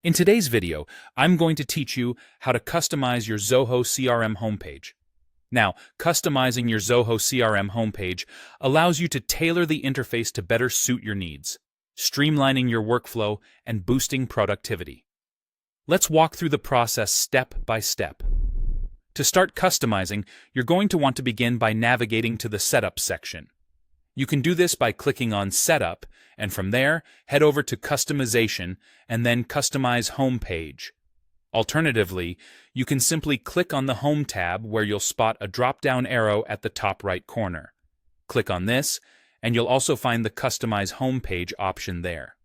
In today's video, I'm going to teach you how to customize your Zoho CRM homepage. Now, customizing your Zoho CRM homepage allows you to tailor the interface to better suit your needs, streamlining your workflow and boosting productivity. Let's walk through the process step by step. To start customizing, you're going to want to begin by navigating to the Setup section. You can do this by clicking on Setup, and from there, head over to Customization and then Customize Homepage. Alternatively, you can simply click on the Home tab where you'll spot a drop-down arrow at the top right corner. Click on this, and you'll also find the Customize Homepage option there.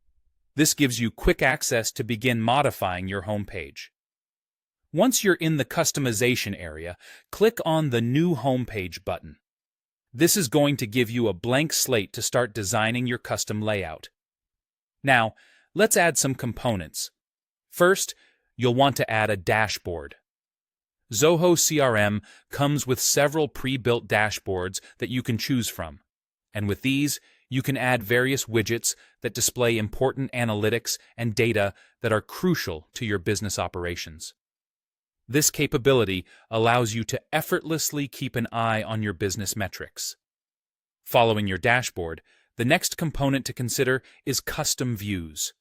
This gives you quick access to begin modifying your homepage. Once you're in the customization area, click on the New Homepage button. This is going to give you a blank slate to start designing your custom layout. Now, let's add some components. First, you'll want to add a dashboard. Zoho CRM comes with several pre-built dashboards that you can choose from, and with these, you can add various widgets that display important analytics and data that are crucial to your business operations. This capability allows you to effortlessly keep an eye on your business metrics. Following your dashboard, the next component to consider is custom views.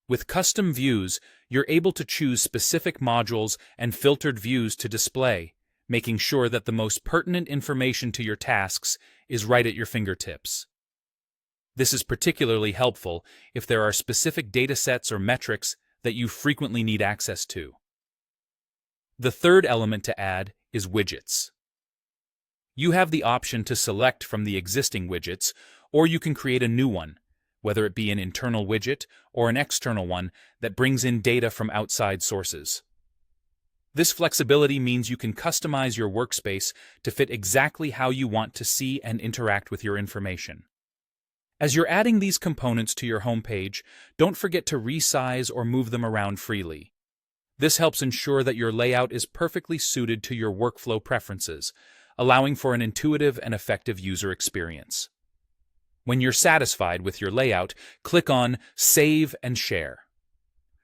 With custom views, you're able to choose specific modules and filtered views to display, making sure that the most pertinent information to your tasks is right at your fingertips. This is particularly helpful if there are specific datasets or metrics that you frequently need access to. The third element to add is widgets. You have the option to select from the existing widgets, or you can create a new one, whether it be an internal widget or an external one that brings in data from outside sources. This flexibility means you can customize your workspace to fit exactly how you want to see and interact with your information. As you're adding these components to your homepage, don't forget to resize or move them around freely. This helps ensure that your layout is perfectly suited to your workflow preferences, allowing for an intuitive and effective user experience. When you're satisfied with your layout, click on Save and Share.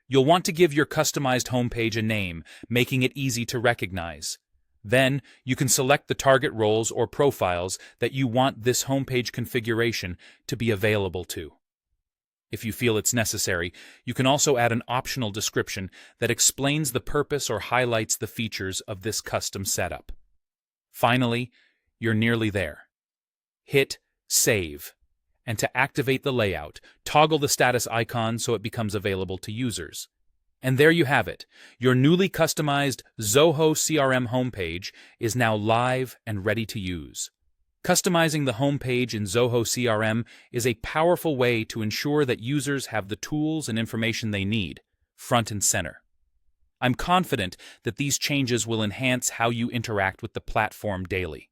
You'll want to give your customized homepage a name, making it easy to recognize. Then, you can select the target roles or profiles that you want this homepage configuration to be available to. If you feel it's necessary, you can also add an optional description that explains the purpose or highlights the features of this custom setup. Finally, you're nearly there. Hit Save, and to activate the layout, toggle the status icon so it becomes available to users. And there you have it. Your newly customized Zoho CRM homepage is now live and ready to use. Customizing the homepage in Zoho CRM is a powerful way to ensure that users have the tools and information they need, front and center. I'm confident that these changes will enhance how you interact with the platform daily.